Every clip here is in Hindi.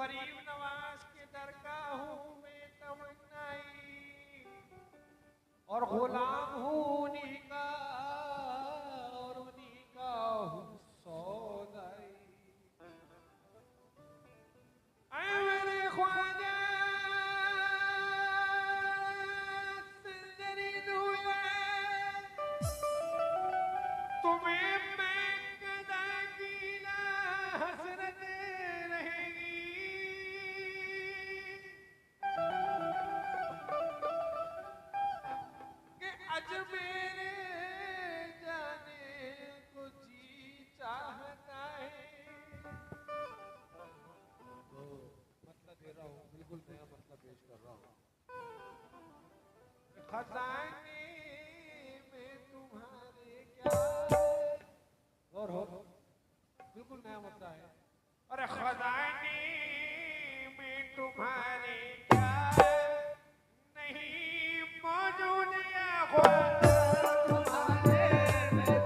गरीब नवाज के दर का हूँ मैं तमन्नाई और गुलाम हूँ उन्हीं का और उन्हीं का हूँ सौदाई। ऐ मेरे ख्वाजा सिंदरी दूल्हा तुम्हें मैं गदा की ना हसरत रहेगी कि अजमेर जाने को जी चाहता है। तो मतलब दे रहा हूँ, बिल्कुल नया मतलब पेश कर रहा हूँ। खजाने में तुम्हारे क्या और हो बिल्कुल नया मुद्दा है। अरे खजाने में तुम्हारे क्या नहीं मौजूद या ख्वाजा खजाने में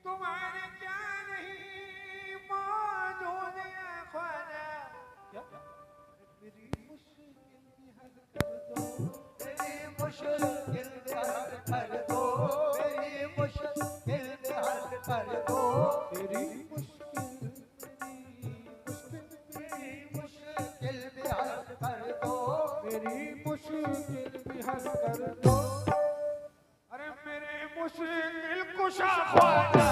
तुम्हारे क्या नहीं मौजूद या ख्वाजा। मेरी मुश्किल भी हल कर दो, मेरी मुश्किल भी हल कर दो, मेरी मुश्किल भी हल कर दो, मेरी मुश्किल भी हल कर दो, मेरी मुश्किल भी हल कर दो। अरे मेरे मुश्किल कुशा ख्वाजा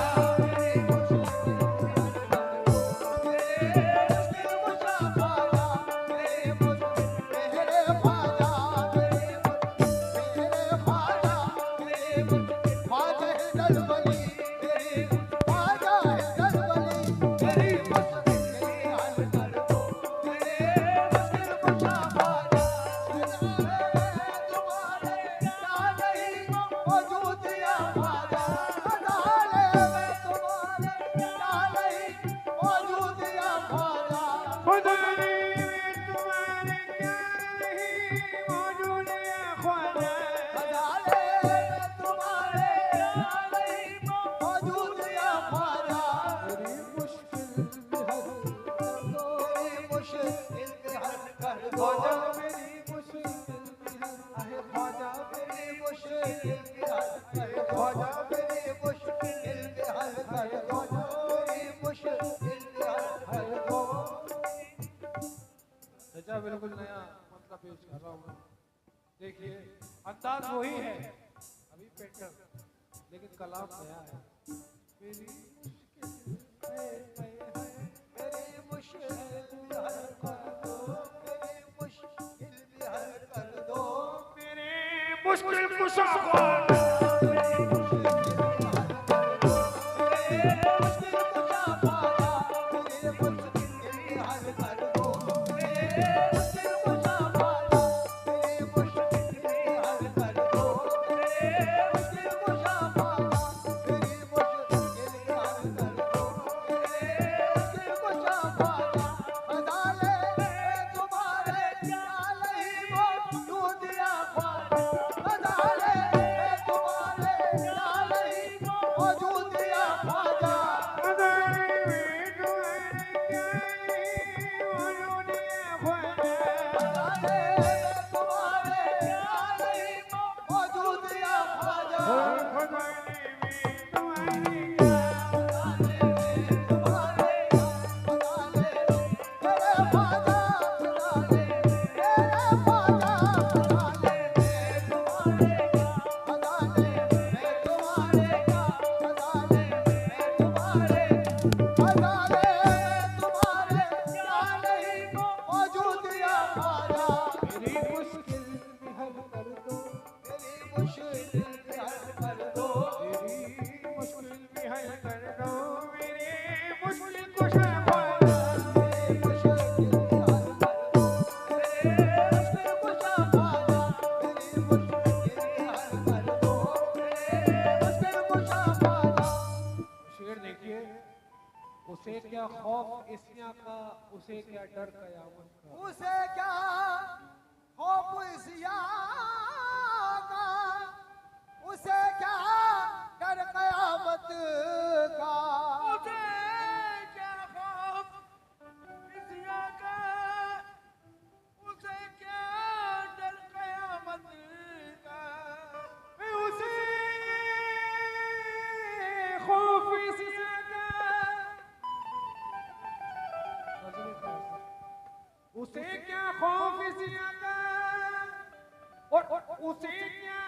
बिल्कुल नया मतलब पेश कर रहा हूँ। देखिए अंदाज वही है अभी पेंटर, लेकिन कलाम नया है। मेरी मुश्किल है, मेरी मुश्किल कुशा ख्वाजा उसे क्या खौफ इसिया का, उसे क्या डर कयामत का, उसे क्या खौफ इसिया का, उसे क्या डर कयामत का, उसे क्या खौफ इसिया का, उसे क्या डर कयामत का, उसे खौफ इसिया का, उसे क्या खौफ इसिया का और उसे क्या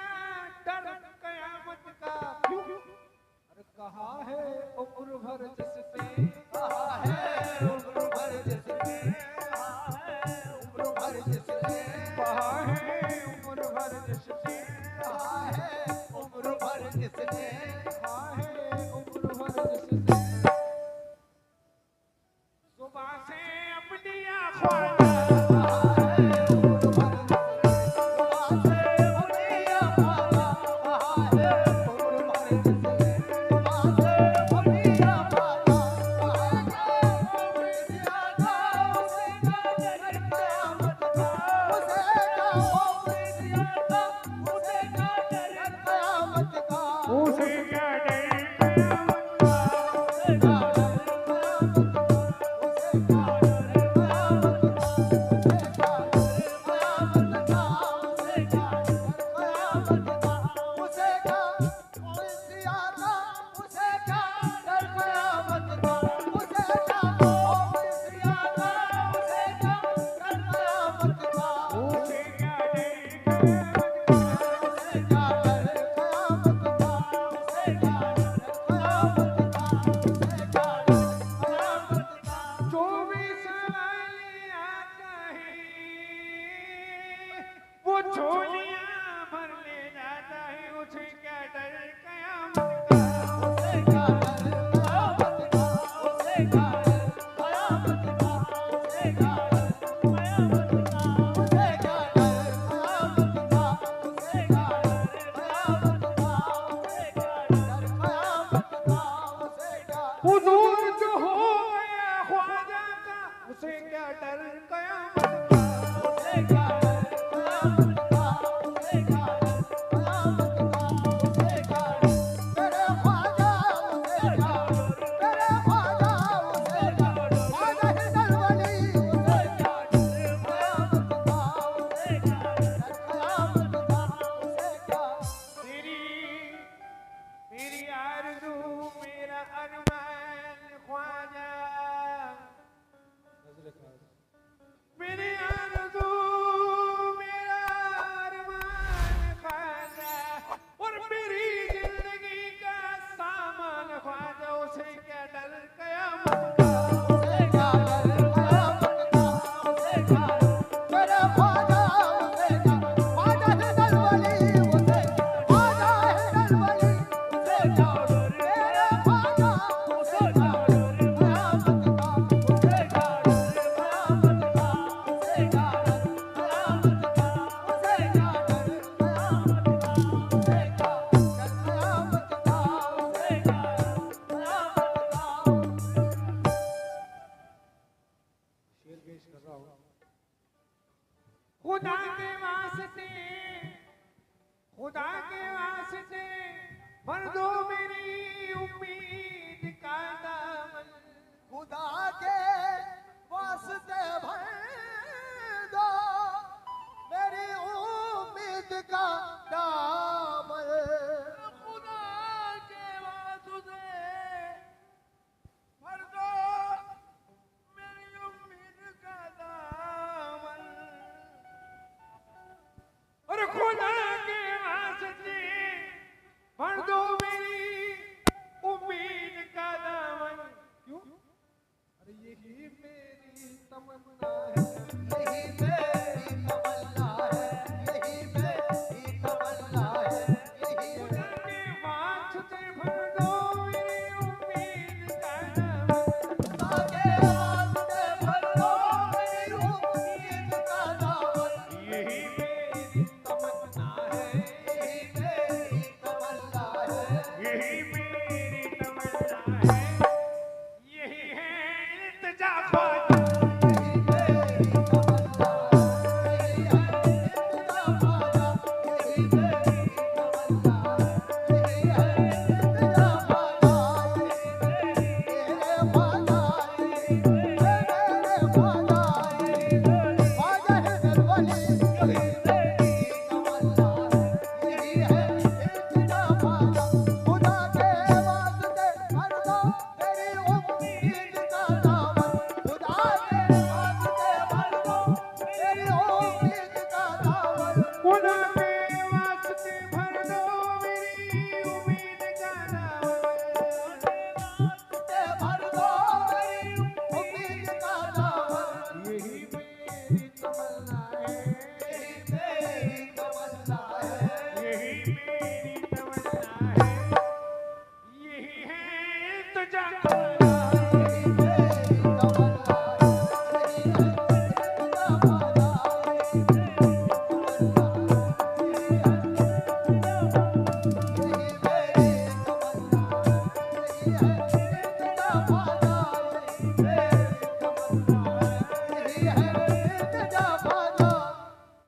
डर कयामत का। क्यों? अरे कहा है उम्र भर जिससे, कहा है उम्र भर जिसने, कहा है उम्र भर जिसने, कहा है उम्र भर जिससे, कहा है उम्र भर जिसने, कहा है उम्र भर जिससे, सुबह से अपनी ख्वाजा हुजूर जो हो गया ख्वाजा का, उसे क्या डर